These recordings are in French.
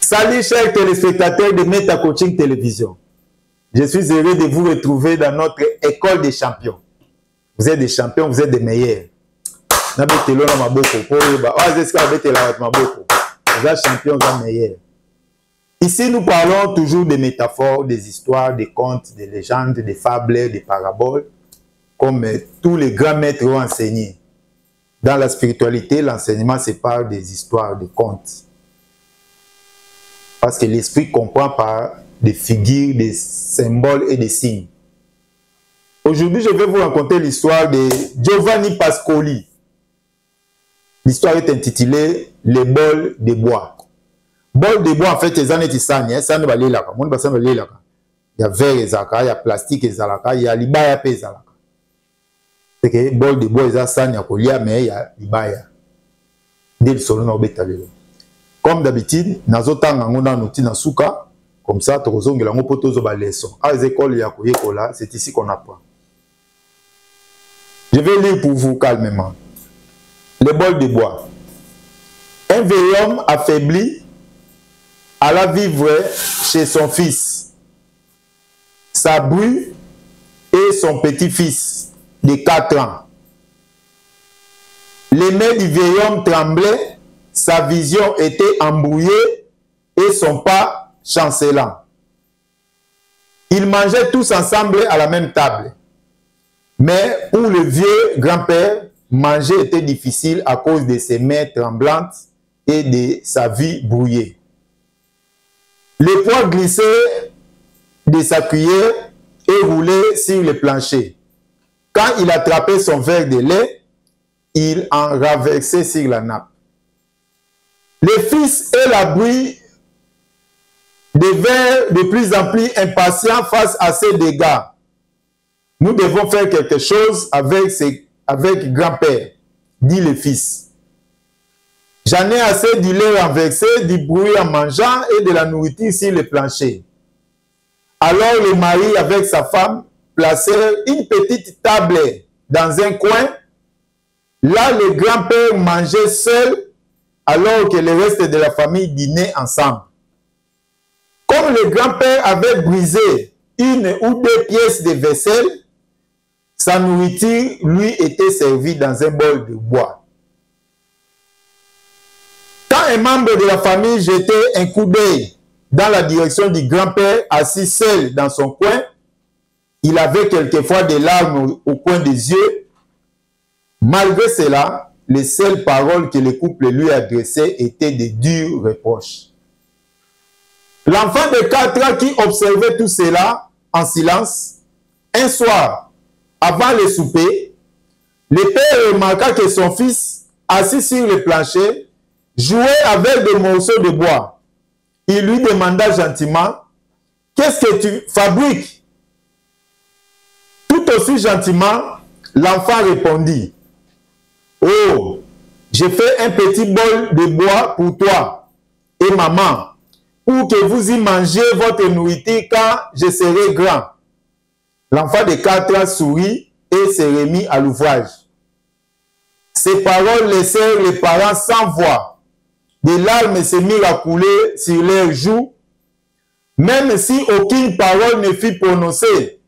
Salut chers téléspectateurs de Meta Coaching Télévision. Je suis heureux de vous retrouver dans notre école des champions. Vous êtes des champions, vous êtes des meilleurs. Vous êtes champions, vous êtes meilleurs. Ici, nous parlons toujours des métaphores, des histoires, des contes, des légendes, des fables, des paraboles, comme tous les grands maîtres ont enseigné. Dans la spiritualité, l'enseignement se parle des histoires, des contes. Parce que l'esprit comprend par des figures, des symboles et des signes. Aujourd'hui, je vais vous raconter l'histoire de Giovanni Pascoli. L'histoire est intitulée « Les bols de bois ». Bol de bois, en fait, les années tissani, ça ne va pas là. Il y a verre, il y a plastique, il y a libaya, c'est que bol de bois, il y a ça, mais il y a libaya. Dès le sol, on a comme d'habitude, nous avons comme ça, c'est ici qu'on apprend. Je vais lire pour vous calmement. Le bol de bois. Un vieil homme affaibli alla vivre chez son fils, sa bru et son petit-fils de 4 ans. Les mains du vieil homme tremblaient, sa vision était embrouillée et son pas chancelant. Ils mangeaient tous ensemble à la même table. Mais pour le vieux grand-père, manger était difficile à cause de ses mains tremblantes et de sa vie brouillée. Le poids glissait de sa cuillère et roulait sur le plancher. Quand il attrapait son verre de lait, il en renversait sur la nappe. Le fils et la bru devinrent de plus en plus impatients face à ces dégâts. Nous devons faire quelque chose avec grand-père, dit le fils. J'en ai assez du lait renversé, du bruit en mangeant et de la nourriture sur le plancher. Alors le mari avec sa femme placèrent une petite table dans un coin. Là, le grand-père mangeait seul alors que le reste de la famille dînait ensemble. Comme le grand-père avait brisé une ou deux pièces de vaisselle, sa nourriture lui était servie dans un bol de bois. Quand un membre de la famille jetait un coup d'œil dans la direction du grand-père assis seul dans son coin, il avait quelquefois des larmes au coin des yeux. Malgré cela, les seules paroles que le couple lui adressait étaient de durs reproches. L'enfant de 4 ans qui observait tout cela en silence, un soir, avant le souper, le père remarqua que son fils, assis sur le plancher, jouait avec des morceaux de bois. Il lui demanda gentiment, « Qu'est-ce que tu fabriques ?» Tout aussi gentiment, l'enfant répondit, « Oh, j'ai fait un petit bol de bois pour toi et maman, pour que vous y mangiez votre nourriture quand je serai grand. » L'enfant de 4 ans sourit et se remit à l'ouvrage. Ces paroles laissèrent les parents sans voix. Des larmes se mirent à couler sur leurs joues. Même si aucune parole ne fut prononcée,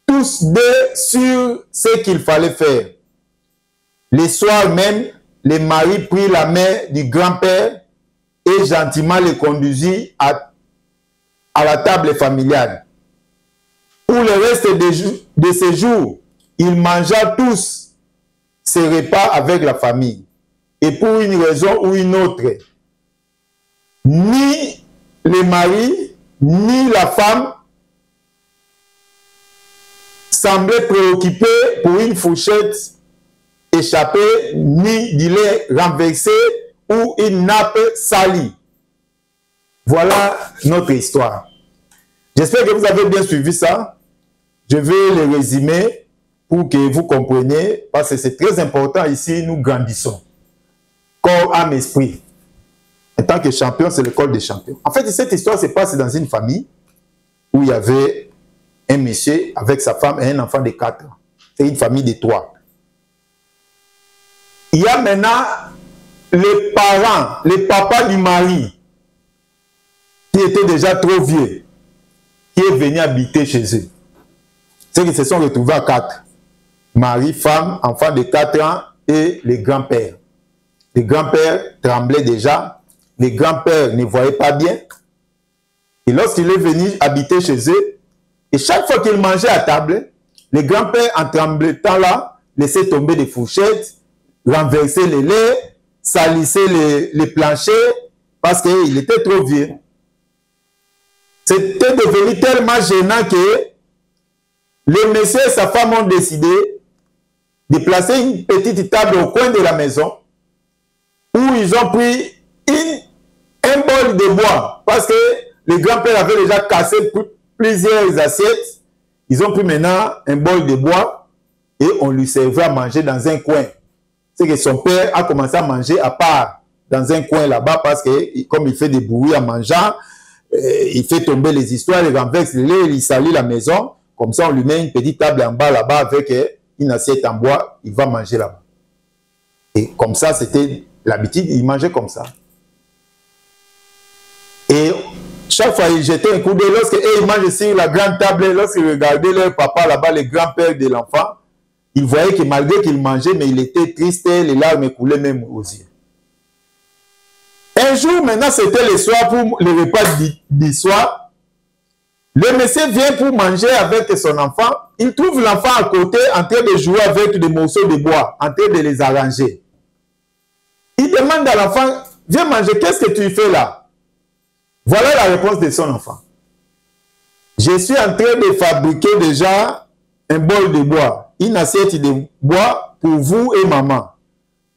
tous deux sur ce qu'il fallait faire. Le soir même, le mari prit la main du grand-père et gentiment le conduisit à la table familiale. Pour le reste de ces jours, il mangea tous ses repas avec la famille. Et pour une raison ou une autre, ni le mari, ni la femme semblaient préoccupés pour une fourchette échappée, ni du lait renversé ou une nappe salie. Voilà notre histoire. J'espère que vous avez bien suivi ça. Je vais le résumer pour que vous compreniez, parce que c'est très important ici, nous grandissons. Corps, âme, esprit. En tant que champion, c'est l'école des champions. En fait, cette histoire se passe dans une famille où il y avait un monsieur avec sa femme et un enfant de 4 ans. C'est une famille de 3. Il y a maintenant les parents, les papas du mari. qui était déjà trop vieux, qui est venu habiter chez eux. C'est qu'ils se sont retrouvés à 4. Mari, femme, enfant de 4 ans et les grands-pères. Les grands-pères tremblaient déjà. Les grands-pères ne voyaient pas bien. Et lorsqu'il est venu habiter chez eux, et chaque fois qu'il mangeait à table, les grands-pères, en tremblant là, laissaient tomber des fourchettes, renversaient les laits, salissaient les planchers, parce qu'il était trop vieux. C'était devenu tellement gênant que le monsieur et sa femme ont décidé de placer une petite table au coin de la maison où ils ont pris un bol de bois parce que les grands-pères avaient déjà cassé plusieurs assiettes. Ils ont pris maintenant un bol de bois et on lui servait à manger dans un coin. C'est que son père a commencé à manger à part dans un coin là-bas parce que comme il fait des bruits en mangeant, il fait tomber les histoires, il renverse les laits, il salit la maison. Comme ça, on lui met une petite table en bas là-bas avec une assiette en bois, il va manger là-bas. Et comme ça, c'était l'habitude, il mangeait comme ça. Et chaque fois, il jetait un coup d'œil. Lorsqu'ils mangeaient sur la grande table, lorsqu'ils regardaient leur papa là-bas, les grands-pères de l'enfant, ils voyaient que malgré qu'il mangeait, mais il était triste, les larmes coulaient même aux yeux. Un jour, maintenant, c'était le soir pour le repas du soir. Le monsieur vient pour manger avec son enfant. Il trouve l'enfant à côté en train de jouer avec des morceaux de bois, en train de les arranger. Il demande à l'enfant, viens manger, qu'est-ce que tu fais là? Voilà la réponse de son enfant. Je suis en train de fabriquer déjà un bol de bois, une assiette de bois pour vous et maman.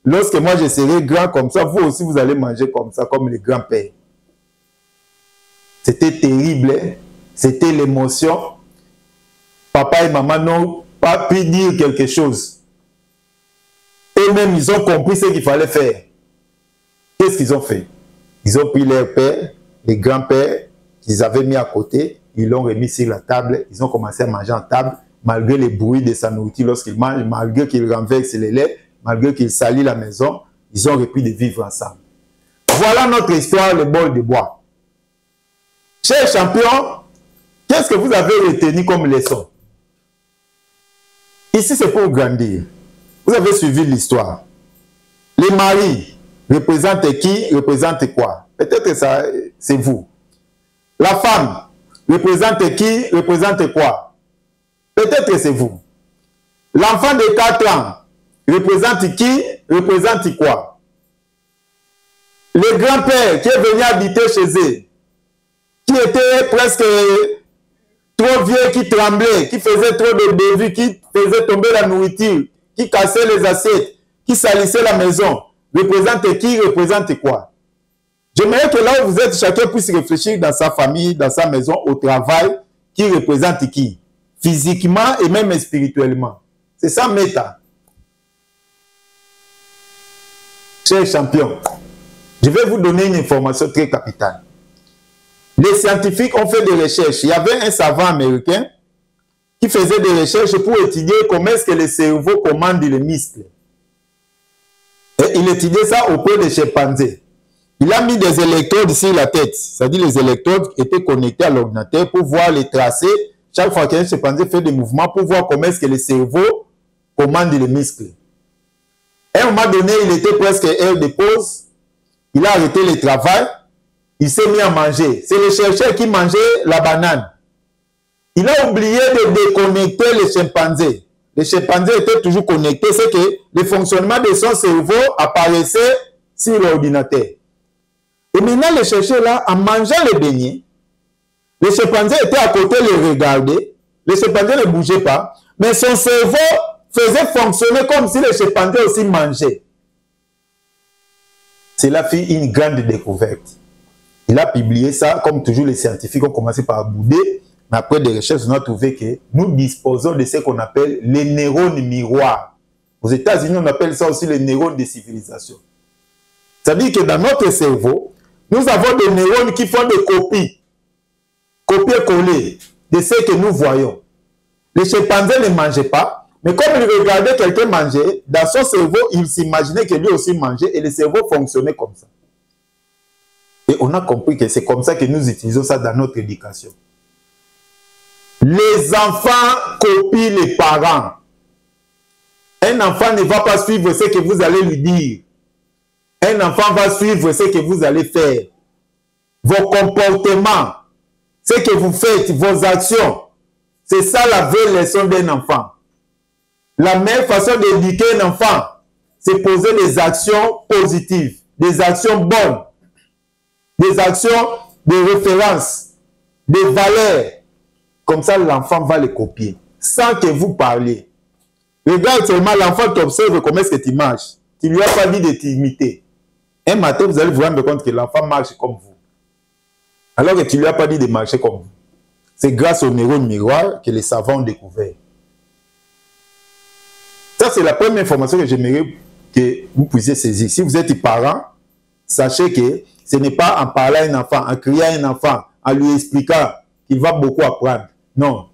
Lorsque moi je serai grand comme ça, vous aussi vous allez manger comme ça, comme les grands-pères. C'était terrible, hein? C'était l'émotion. Papa et maman n'ont pas pu dire quelque chose. Eux-mêmes, ils ont compris ce qu'il fallait faire. Qu'est-ce qu'ils ont fait? Ils ont pris leur père, les grands-pères qu'ils avaient mis à côté, ils l'ont remis sur la table, ils ont commencé à manger en table, malgré les bruits de sa nourriture lorsqu'ils mangent, malgré qu'ils renversent les laits, malgré qu'ils salissent la maison, ils ont repris de vivre ensemble. Voilà notre histoire, le bol de bois. Chers champions, qu'est-ce que vous avez retenu comme leçon? Ici, c'est pour grandir. Vous avez suivi l'histoire. Les maris représentent qui? Représentent quoi? Peut-être que ça, c'est vous. La femme représente qui? Représente quoi? Peut-être que c'est vous. L'enfant de 4 ans représente qui? Représente quoi? Le grand-père qui est venu habiter chez eux, qui était presque trop vieux, qui tremblait, qui faisait trop de bévues, qui faisait tomber la nourriture, qui cassait les assiettes, qui salissait la maison, représente qui? Représente quoi? J'aimerais que là où vous êtes, chacun puisse réfléchir dans sa famille, dans sa maison, au travail, qui représente qui? Physiquement et même spirituellement. C'est ça, méta. Chers champions, je vais vous donner une information très capitale. Les scientifiques ont fait des recherches. Il y avait un savant américain qui faisait des recherches pour étudier comment est-ce que le cerveau commande les muscles. Et il étudiait ça auprès des chimpanzés. Il a mis des électrodes sur la tête. C'est-à-dire les électrodes étaient connectées à l'ordinateur pour voir les tracés. Chaque fois qu'un chimpanzé fait des mouvements pour voir comment est-ce que le cerveau commande les muscles. À un moment donné, il était presque heure de pause. Il a arrêté le travail. Il s'est mis à manger. C'est le chercheur qui mangeait la banane. Il a oublié de déconnecter les chimpanzés. Les chimpanzés étaient toujours connectés. C'est que le fonctionnement de son cerveau apparaissait sur l'ordinateur. Et maintenant, le chercheur là, en mangeant les beignets, les chimpanzés étaient à côté, les regardaient. Les chimpanzés ne bougeaient pas. Mais son cerveau faisait fonctionner comme si les chimpanzés aussi mangeaient. Cela fit une grande découverte. Il a publié ça, comme toujours les scientifiques ont commencé par bouder, mais après des recherches, on a trouvé que nous disposons de ce qu'on appelle les neurones miroirs. Aux États-Unis, on appelle ça aussi les neurones de civilisation. C'est-à-dire que dans notre cerveau, nous avons des neurones qui font des copies, copier-coller de ce que nous voyons. Les chimpanzés ne mangeaient pas, mais comme ils regardaient quelqu'un manger, dans son cerveau, il s'imaginait que lui aussi mangeait et le cerveau fonctionnait comme ça. Et Et on a compris que c'est comme ça que nous utilisons ça dans notre éducation. Les enfants copient les parents. Un enfant ne va pas suivre ce que vous allez lui dire. Un enfant va suivre ce que vous allez faire. Vos comportements, ce que vous faites, vos actions. C'est ça la vraie leçon d'un enfant. La meilleure façon d'éduquer un enfant, c'est poser des actions positives, des actions bonnes, des actions de référence, des valeurs. Comme ça, l'enfant va les copier, sans que vous parliez. Regarde seulement l'enfant t'observe comment est-ce que tu marches. Tu ne lui as pas dit de t'imiter. Un matin, vous allez vous rendre compte que l'enfant marche comme vous. Alors que tu ne lui as pas dit de marcher comme vous. C'est grâce au neurone miroir que les savants ont découvert. Ça, c'est la première information que j'aimerais que vous puissiez saisir. Si vous êtes parent, sachez que ce n'est pas en parlant à un enfant, en criant à un enfant, en lui expliquant qu'il va beaucoup apprendre. Non.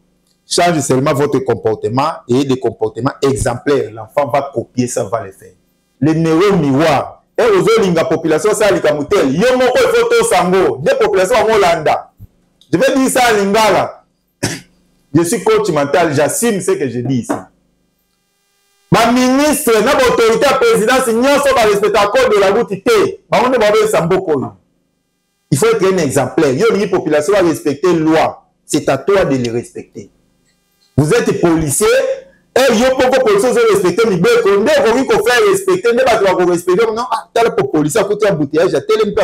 Change seulement votre comportement et des comportements exemplaires. L'enfant va copier ça, va le faire. Les neurones miroirs. Et aux autres, la population, ça, les camoutel. Yo, mon photo sango. Des populations en Hollanda. Je vais dire ça à Lingala. Je suis coach mental, j'assume ce que je dis ici. Ma ministre, notre autorité à présidence, nous sommes respecter le code de la route. Il faut être un exemplaire. Il y a une population à respecter la loi. C'est à toi de les respecter. Vous êtes policier, et il y a beaucoup de policiers qui respectent les bœufs. Vous devez faire respecter, vous devez respecter. Non, tel policier a coûté un bouteillage, tel un peu.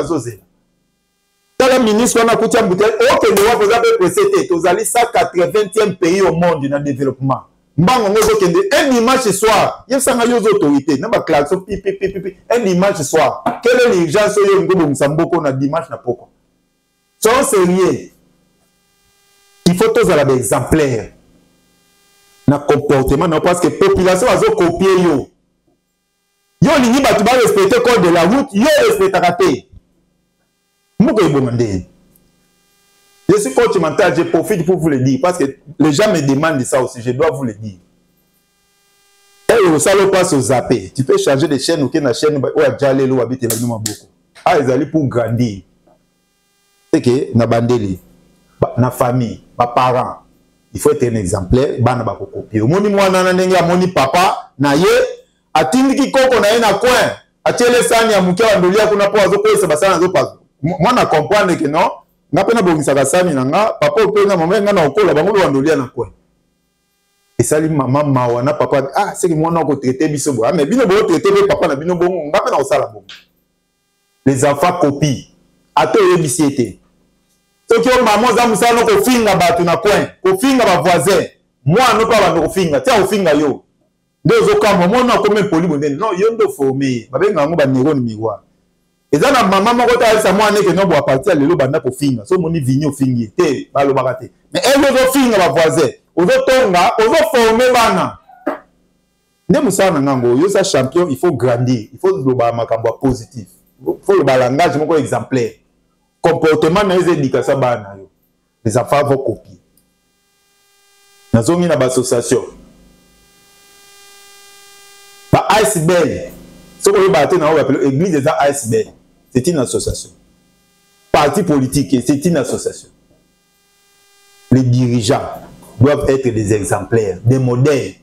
Tel ministre a coûté un bouteillage. Ok, nous avons précédé. Vous allez 180e pays au monde dans le développement. Un dimanche soir, il y a des autorités. Un dimanche soir, quelle est l'urgence de dimanche? Soyons sérieux. Il faut tous avoir des exemplaires. Dans le comportement, parce que la population a copié. Yo, tu vas respecter le code de la route, yo respecte raté. Je suis coach mental, je profite pour vous le dire, parce que les gens me demandent ça aussi, je dois vous le dire. Et ça le passe au zappé. Tu peux changer de chaîne ou la chaîne où Adjale ou habite la beaucoup. Ah, ils allaient pour grandir. C'est que, na bandeli, na famille, na parents, il faut être un exemplaire, bana ba copier. Moni mwana na ndenge moni papa na ye atindiki koko na ye na coin. Atiele sani ya mukia wandolia kuna po azo kwesa basana azo pazo. Mwana comprendre que non, nga pena bongisa sani na nga papa openga mama nga na okola bango wandolia na coin. Et ça li maman mawana papa ah c'est que mwana ko traiter biso bo. Ah mais bino bo traiter papa na bino bongo nga pena osala bongo. Les enfants copient. Ato yebisiete. Ce qui est maman zamusa no ko finga batu na coin, ko finga ba voisin. Moi no pas ba ko finga, tia o finga yo. Ndozo kama mona ko même poli bonene. Non, yo ndo formé. Ba benga ngo ba neurone miroir. Et ça na maman moko ta sa moi que no bo partir lelo banda ko finga. So moni vigno fingi te ba lo bakate. Mais elle no finga ba voisin. Ozo tonga, ozo former bana. Ne musana ngango, yo sa champion, il faut grandir. Il faut le ba makambo positif. Il faut le langage moko exemplaire. Comportement dans les éducations, les enfants vont copier. Nous avons une association. ASBL, ce qu'on va appeler l'église des ASBL, c'est une association. Parti politique, c'est une association. Les dirigeants doivent être des exemplaires, des modèles.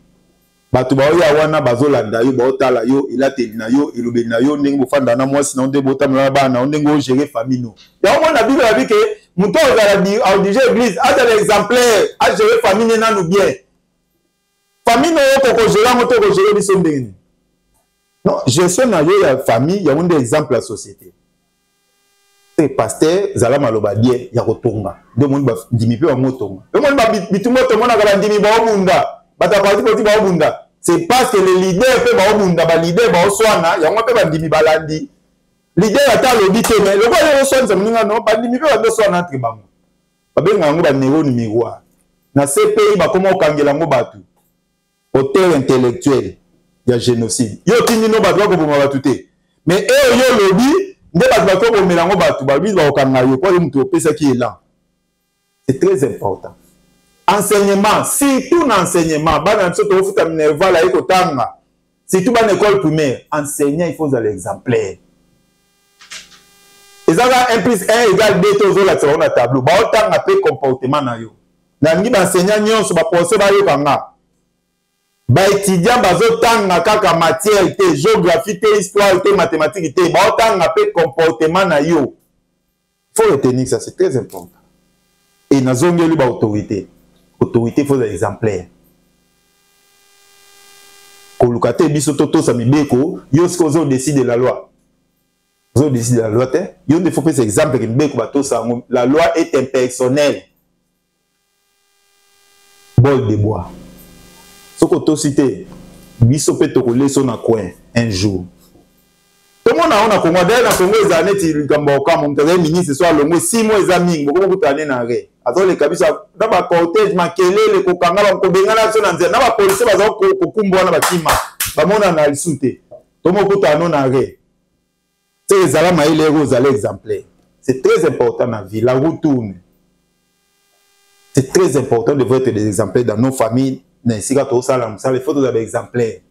Batu ba oya wana bazolanda yo ba otala yo ilatelina yo ilobelina yo ndenge bofanda na mwasi na ndenge botamela bana ndenge o gérer famille no ya mona bible a dit que muto ozala di au déjà église a des exemplaires à gérer famille na nous bien famille no ko ko gérer moto ko gérer biso ndenge non gestion na yo ya famille ya un exemple la société c'est pasteur zala maloba bien ya kotonga de monde ba ndimi pe wa motonga de monde ba bitumo to mona kala ndimi ba obunda bata parti politique ba obunda. C'est parce que les leaders peuvent obunda ba leader ba oswana ya ngwa pe ba ndimi balandi leader ata lobi te mais le quoi yo swana mninga no ba ndimi pe ba oswana entre bango ba benga ngo ba neurone miroir na CPI ba komo kangela ngo batu auteur intellectuel ya génocide yo tindi no ba doit ko boma batu te mais yo lobi nde ba doit ko bomela ngo batu ba lui ba okanga yo ko mutu opesa ki est là. C'est très important. Enseignement, surtout l'enseignement, surtout dans l'école primaire, enseignant, il faut aller exemplaire. Et Et ça, 1 plus 1 égale 2, toujours là, sur le tableau. Bah, autant on appelle comportement na yo. Nangi d'enseignant nyon sur ba procès ba yo kanga. Ba étudiant bazo tanga kaka matière té, géographie té, histoire té, mathématiques té. Bah, autant on appelle comportement na yo. Faut retenir ça, c'est très important. Et na zongeli ba autorité. Autorité faut des exemplaires. Kolukate biso toto sa mibeko, yo skozo décide de la loi. Vous décidez de la loi, il y a des exemples que la loi est impersonnelle. Bol de bois. Ce que tu cites, biso peut te rouler sur un coin un jour. Tout le monde a Congo, d'ailleurs, dans Congo, les années, il y a un ministre, soit le mot 6 mois, les amis, beaucoup de années dans le alors les cabisas, dans le cortège, les kokanga, les policiers, les kokumbo, les bakima, les monde en a le souté. Tout le monde a un arrêt. C'est très important dans la vie. La route tourne. C'est très important de voir des exemplaires dans nos familles. Il faut des exemplaires.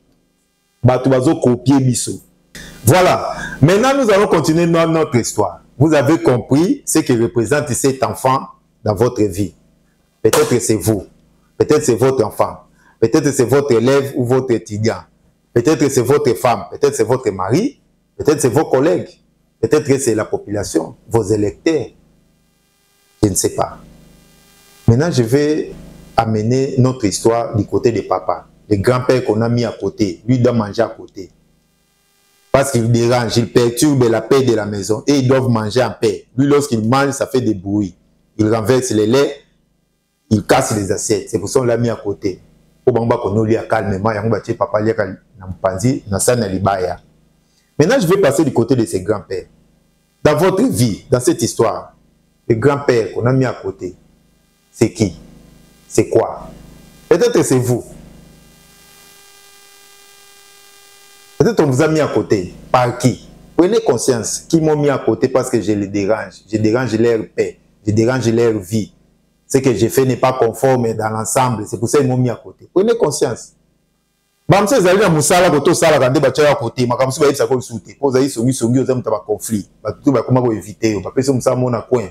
Voilà. Maintenant, nous allons continuer notre histoire. Vous avez compris ce que représente cet enfant dans votre vie. Peut-être c'est vous. Peut-être c'est votre enfant. Peut-être c'est votre élève ou votre étudiant. Peut-être c'est votre femme. Peut-être c'est votre mari. Peut-être c'est vos collègues. Peut-être que c'est la population, vos électeurs. Je ne sais pas. Maintenant, je vais amener notre histoire du côté de papa. Le grand-père qu'on a mis à côté. Lui doit manger à côté. Parce qu'il dérange, il perturbe la paix de la maison. Et ils doivent manger en paix. Lui, lorsqu'il mange, ça fait des bruits. Il renverse les laits. Il casse les assiettes. C'est pour ça qu'on l'a mis à côté. Maintenant, je vais passer du côté de ses grands-pères. Dans votre vie, dans cette histoire, les grands-pères qu'on a mis à côté, c'est qui? C'est quoi? Peut-être que c'est vous. Peut-être qu'on vous a mis à côté. Par qui? Prenez conscience qui m'ont mis à côté parce que je les dérange. Je dérange leur paix. Je dérange leur vie. Ce que j'ai fait n'est pas conforme dans l'ensemble. C'est pour ça qu'ils m'ont mis à côté. Prenez conscience. Bamse zali na musala koto sala kande bacha ya côté makamsu ba yisa ko souté po zali songi oza mutaba conflit ba tout ba comment ko éviter ba pesa musala mona coin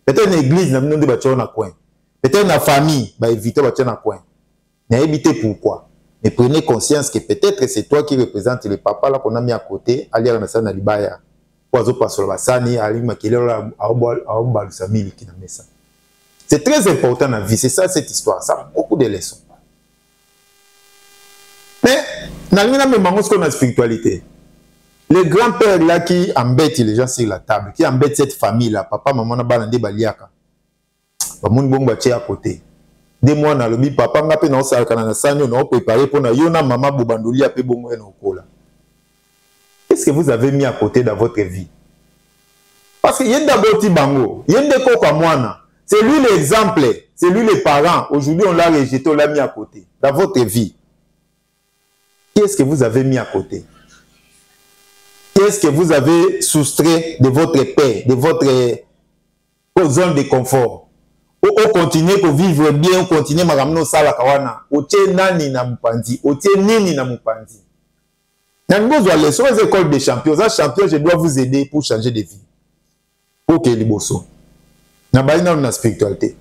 peut-être une église na mnonde bacha na coin peut-être na famille ba éviter bacha na coin na éviter pourquoi mais prenez conscience que peut-être c'est toi qui représente le papa là qu'on a mis à côté ali na sana libaya pozo pasola basani ali makele la aomba lusamili ki na mesa c'est très important dans la vie c'est ça cette histoire ça a beaucoup de leçons. Mais, dans la spiritualité, le grand-père là qui embête les gens sur la table, qui embête cette famille-là, papa, maman, balande baliaka, bamoun bon baché à côté. Des mois dans le mi papa, n'a pas ça quand sanyo non préparé pour na yona maman bobandoli a pe bon no kola. Qu'est-ce que vous avez mis à côté dans votre vie? Parce que yenda boti bango, yende ko kwa mwana, c'est lui l'exemple, c'est lui les parents. Aujourd'hui on l'a rejeté, on l'a mis à côté dans votre vie. Qu'est-ce que vous avez mis à côté? Qu'est-ce que vous avez soustrait de votre paix, de votre zone de confort? Ou continuez pour vivre bien, ou continuez à ramener ça à la kawana. Ou tiens nani na mupandi, ou tiens nini na mupandi. Dans les écoles des champions, les champions, je dois vous aider pour changer de vie. Pour que les bossons. Dans la spiritualité.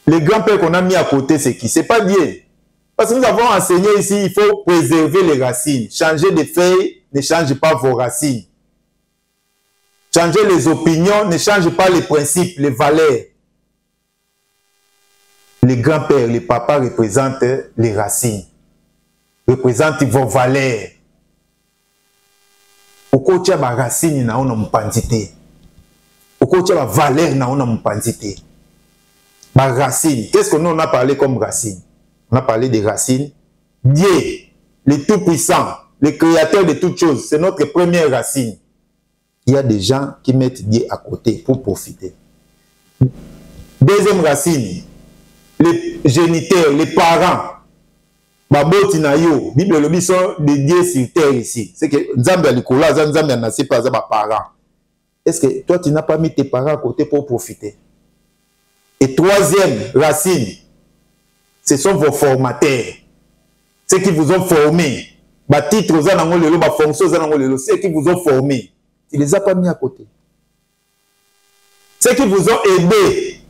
Les grands-pères qu'on a mis à côté, c'est qui? C'est pas lié. Parce que nous avons enseigné ici, il faut préserver les racines. Changer de feuilles ne change pas vos racines. Changer les opinions ne change pas les principes, les valeurs. Les grands-pères, les papas représentent les racines. Représentent vos valeurs. Pourquoi tu as des racines dans une mpandité? Pourquoi tu as des valeurs dans une mpandité? Des racines. Qu'est-ce qu'on a parlé comme racines? On a parlé des racines. Dieu, le Tout-Puissant, le Créateur de toutes choses, c'est notre première racine. Il y a des gens qui mettent Dieu à côté pour profiter. Deuxième racine, les géniteurs, les parents. Baboti na yo, Bible le dit sont des dieux sur terre ici. C'est que Nzambe alikola, Nzambe anase pas za ba parents. Est-ce que toi tu n'as pas mis tes parents à côté pour profiter? Et troisième racine, ce sont vos formateurs. Ceux qui vous ont formé. Ceux qui vous ont formé. Tu ne les as pas mis à côté. Ceux qui vous ont aidé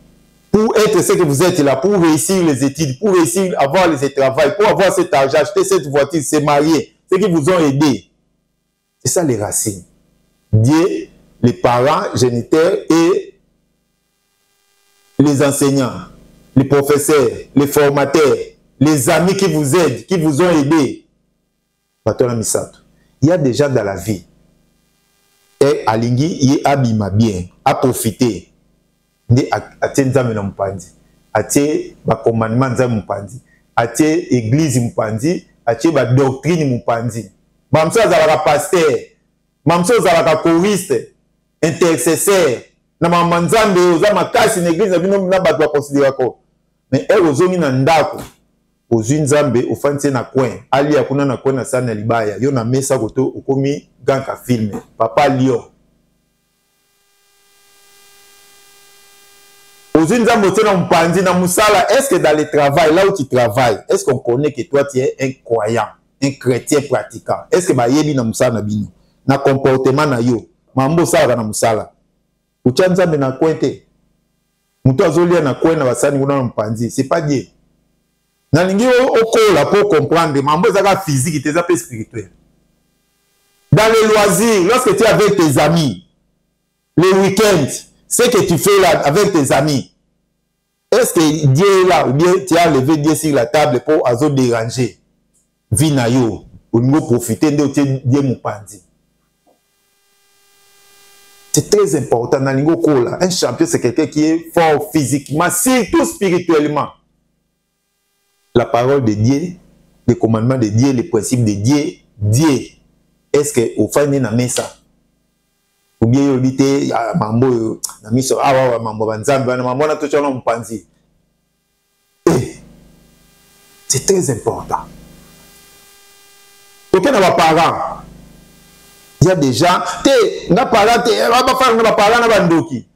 pour être ce que vous êtes là, pour réussir les études, pour réussir à avoir les travail, pour avoir cet argent, acheter cette voiture, se marier, ceux qui vous ont aidé. C'est ça les racines. Dieu, les parents, géniteurs et les enseignants, les professeurs, les formateurs, les amis qui vous aident, qui vous ont aidé. Il y a des gens dans la vie. Et Alingi, il abîme bien, à profiter. A tie nzambe na mpandi, a tie ba commandement nzambe mpandi, a tie église mpandi, a tie ba doctrine mpandi. Mamso azalaka pasteur, mamso azalaka choriste, intercesseur, na mama nzambe oza makasi na église na bino na bato ba considérer ko. Mais elle ozongi na ndako, ozwi nzambe ofanti na coin, ali akuna na coin na sana libaya, yo na mesa koto okomi ganka film, papa Lion. Est-ce que dans le travail, là où tu travailles, est-ce qu'on connaît que toi tu es un croyant, un chrétien pratiquant? Est-ce que tu es un comportement na yo? Mambo sala na musala. Uchanza na kwente. Mutu azolia na kwena basani kuna mpanzi, c'est pas Dieu. Na lingi okola pour comprendre mambo zaka physique et tes spirituel. Dans les loisirs, lorsque tu es avec tes amis, les week-ends, ce que tu fais là avec tes amis, est-ce que Dieu est là ou bien tu as levé Dieu sur la table pour azo déranger? Vinayo, ou nous profiter de Dieu moupandi. C'est très important dans l'ingo kola. Un champion, c'est quelqu'un qui est fort physiquement, surtout spirituellement. La parole de Dieu, les commandements de Dieu, les principes de Dieu, Dieu. Est-ce que au fin de la ça? Ou bien il dit mambo na miso awa mambo banzambe na mambo na tochona mpanzi. C'est très important. Aucun n'a pas parent. Il y a des gens te na parent te ba fa na parent na bandoki.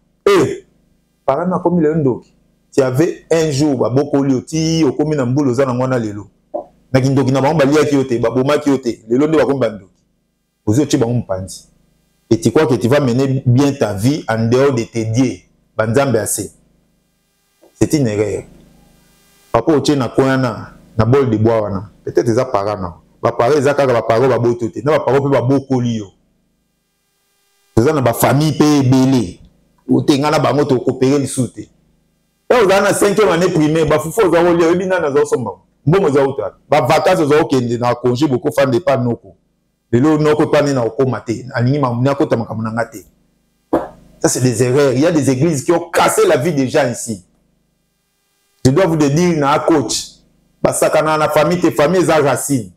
Parent na komi le ndoki. Tu avais un jour ba bokoli oti okomi na mbulu za na ngwana lelo. Na kindoki na ba lia ki yote ba boma ki yote. Lelo ndo ba komi bandoki. Ozo chi ba mpanzi. Et tu crois que tu vas mener bien ta vie en dehors de tes dieux. Banzambe assez. C'est une erreur. Papa oche na koyana na bol de bois wana. Peut-être les parents na. Ba parents za kaka ba parents ba botote. Na ba parents pe ba bokoli yo. Za na ba famille pe belé. Ou te ngana bango to coopérer li soute. Et on a na 5e année primaire ba fufo za wo li bina na zo somba. Mbongo za uta. Ba vacances za okende na congé beaucoup fan de pas noko. Ça, c'est des erreurs. Il y a des églises qui ont cassé la vie des gens ici. Je dois vous le dire, un coach. Parce que dans la famille, tes familles ont racines.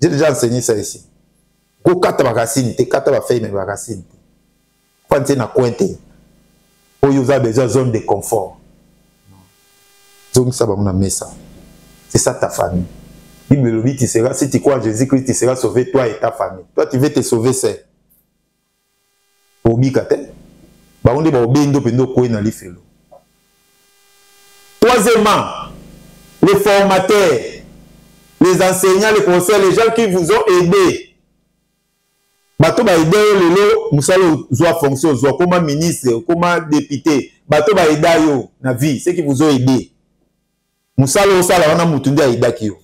J'ai déjà enseigné ça ici. Go kata ba racine, te kata ba feuille mais ba racine. Quand tu es na cointé, pour y avoir besoin de zone de confort. Donc ça va me ça. C'est ça ta famille. Bible le dit, si tu crois en Jésus-Christ, tu seras sauvé, toi et ta famille. Toi, tu veux te sauver, c'est. Troisièmement, les formateurs, les enseignants, les conseillers, les gens qui vous ont aidé. Bato ba aidé lelo, musalo zoa fonction, zoa comme ministre, comme député. Bato ba aidé yo na vie, ceux qui vous ont aidé. Musalo osala wana mutundi aidé kiyo.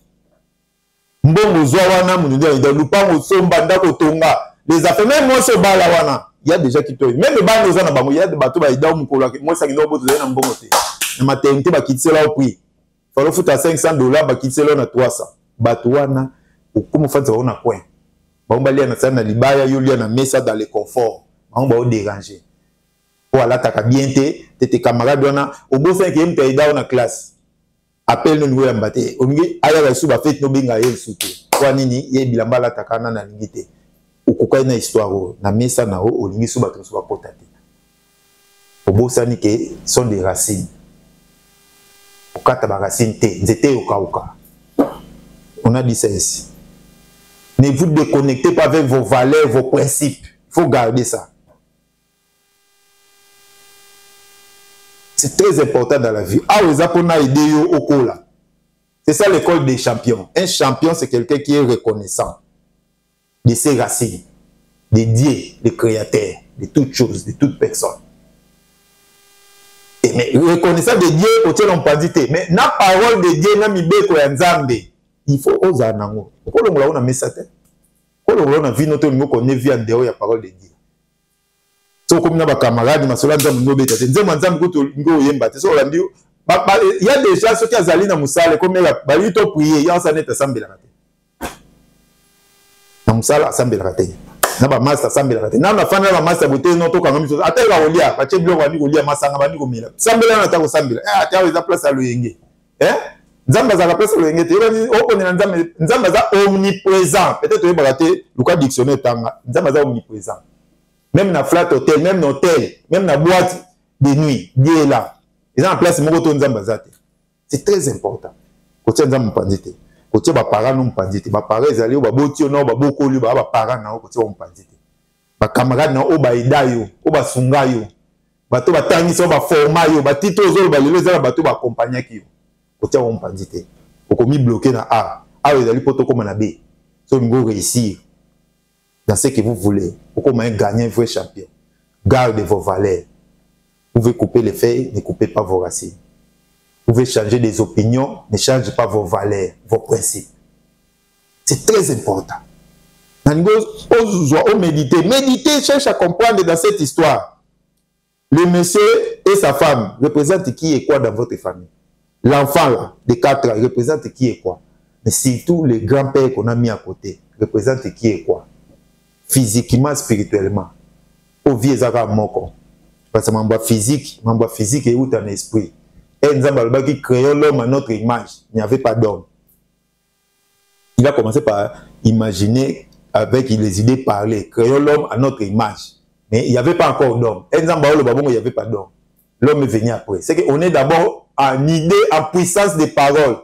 Mbongo zoa wana mutundi aidé. Lupango somba ndako tonga. Les affaires même moi ce bala wana. Il y a des gens qui tombent. Même les bandes aux ana bango, il y a des bateaux ba aidé au mukolo. Moi ça kindo boto na mbongo te. Na maternité ba kitse là au prix. Falo futa $500 ba kitse là na 300. Bato wana okumu fanza wana coin. Baumbalia na sana libaya yolia na mesa dans le confort. Baumba au déranger. Voilà taka bien te camarades wana au beau 5e te ida na classe. Appelle nous nouveau mbate. Ongi aya ba suba fête no benga ye sutu. Kwa nini ye bilamba la takana na lingite. Okukai na histoire na mesa na o olingi suba to suba potate. Au beau sani ke sont des racines. Okata ba racine te, nzete okauka. On a dit ça ici. Ne vous déconnectez pas avec vos valeurs, vos principes. Il faut garder ça. C'est très important dans la vie. Ah, vous avez aidé au cola. C'est ça l'école des champions. Un champion, c'est quelqu'un qui est reconnaissant de ses racines, des dieux, des créateurs, de toutes choses, de toute personne. Mais reconnaissance de Dieu, au tien l'ompandité. Mais la parole de Dieu, na mibeko ya nzambe, il faut oser nango. Pourquoi le moulin a mis ça? Pourquoi le moulin a vu notre niveau qu'on est vu en dehors de la parole de Dieu? So comme na ba camarade, ma sola nzambe no beta. Nzambe nzambe ko to ngo yemba. So la ndio. Il y a déjà ceux qui azali na musala comme la ba yuto prier, ya sa neta sambela kate. Na musala sambela kate. Na ba master sambela kate. Na fana ba master bote no to kanga miso. Ata ga olia, ba che bilo wani olia masanga bani ko mila. Sambela na ta ko sambela. Ata wa za place a lo yenge. Nzambe za la place lo yenge. Te o kone na nzambe za omniprésent. Peut-être o ba kate luka dictionnaire tanga. Nzambe za omniprésent. Même dans flat hôtel, même dans hôtel, même dans boîte de nuit, Dieu est là. Ils ont en place mon nzambe za te. C'est très important. Côté nzambe pandite. Côté ba parents non pandite. Ba parents ezali o ba boti no ba boko lu ba parents na côté on pandite. Ba camarade na o ba idayo, o ba sunga yo. Ba to ba tangi so ba forma yo, ba tito zo ba lelo za ba to ba accompagner ki yo. Côté on pandite. Oko mi bloquer na A. A ezali poto comme na B. So ngo réussir dans ce que vous voulez. Pour comment gagner un vrai champion. Gardez vos valeurs. Vous pouvez couper les feuilles, ne coupez pas vos racines. Vous pouvez changer des opinions, ne changez pas vos valeurs, vos principes. C'est très important. Méditer. Méditer, cherche à comprendre dans cette histoire. Le monsieur et sa femme représentent qui et quoi dans votre famille. L'enfant là, de 4 ans, représente qui et quoi. Mais surtout les grands-pères qu'on a mis à côté, représentent qui et quoi. Physiquement, spirituellement. Au vieux Zara Moko. Parce que membre physique et où en esprit. Et nous avons qui créé l'homme à notre image. Il n'y avait pas d'homme. Il a commencé par imaginer avec les idées parler. Créer l'homme à notre image. Mais il n'y avait pas encore d'homme. Et nous avons il n'y avait pas d'homme. L'homme est venu après. C'est qu'on est d'abord en idée, en puissance des paroles.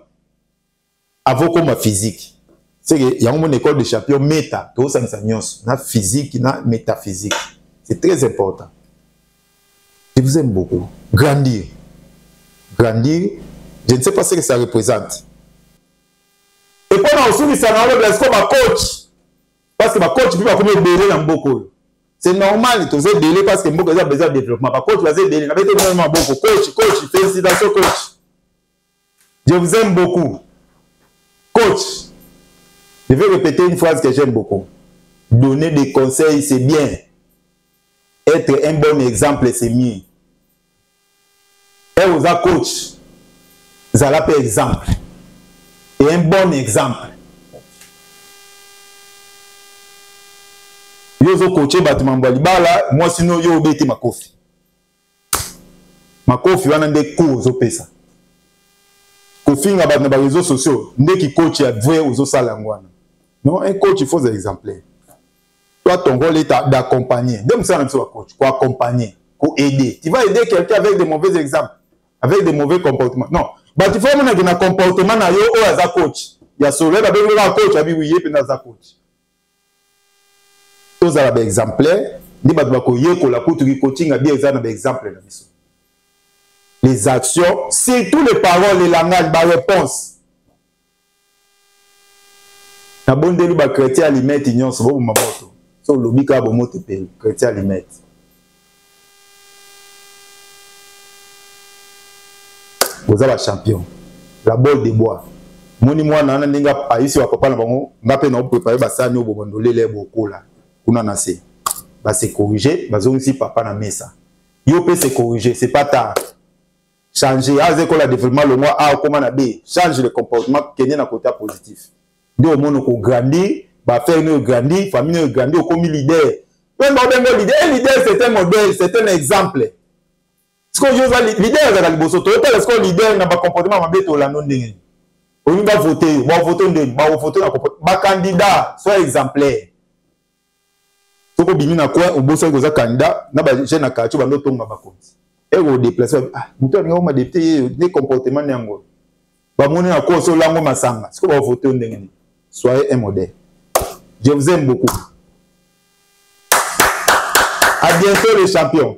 Avant comme physique. C'est qu'il y a une école de champion méta, tout ça, na physique, na métaphysique. C'est très important. Je vous aime beaucoup. Grandir. Grandir, je ne sais pas ce que ça représente. Et pendant aussi, ça n'a pas comme un coach. Parce que ma coach, il peut pas comme un délai dans beaucoup. C'est normal, tu sais, délai parce que beaucoup a besoin de développement. Ma coach, vas-y, délai. Avec beaucoup. Coach, félicitations, coach. Je vous aime beaucoup. Coach. Je vais répéter une phrase que j'aime beaucoup. Donner des conseils, c'est bien. Être un bon exemple, c'est mieux. Et vous avez coach. Vous avez un exemple. Et un bon exemple. Vous avez coaché bâtiment Balibala. Moi, sinon, vous avez ma coffre. Ma coffre, vous avez des cours au PESA. Coffre, vous avez des réseaux sociaux. Vous avez coach à vrai aux autres salangouanes. Non, un coach, il faut des exemplaires. Toi, ton rôle est d'accompagner. Même ça, un coach, pour accompagner, pour aider. Tu vas aider quelqu'un avec des mauvais exemples, avec des mauvais comportements. Non. Bah, tu fais un comportement, ou un coach. Il y a sauvé, il y a un coach, il y a un coach. Tous les exemplaires, il y a un coaching, il y a un exemple. Les actions, surtout les paroles, les langages, les réponses. Na bondeli ba chrétien alimete nyonso bo mamoto so lobika bo moto pe chrétien alimete vous avez champion la bolle de bois moni mwana na ndinga aisi wa papa na bango ngape na préparer ba sani bo bondolele bo kola kuna na se ba se corriger bazongisi papa na mesa yo peut se corriger c'est pas tard changer à école de développement le mois A comment na B change le comportement kenye na côté positif. De au monde qu'on grandit, va faire une grandir, famille une grandir, comme leader. Même un leader, c'est un modèle, c'est un exemple. Ce qu'on dit, leader, c'est le bosso. Est-ce que leader n'a pas comportement à mettre au landon de on va voter, on va voter, candidat, soit exemplaire. Ce qu'on dit, na quoi, au bosso que candidat, n'a pas jeune à quartier, on va tomber à compte. Et on déplace, ah, nous avons des comportements n'yango. Bah, mon à quoi, sur l'ango masanga. Ce qu'on va voter au soyez un modèle. Je vous aime beaucoup. À bientôt les champions.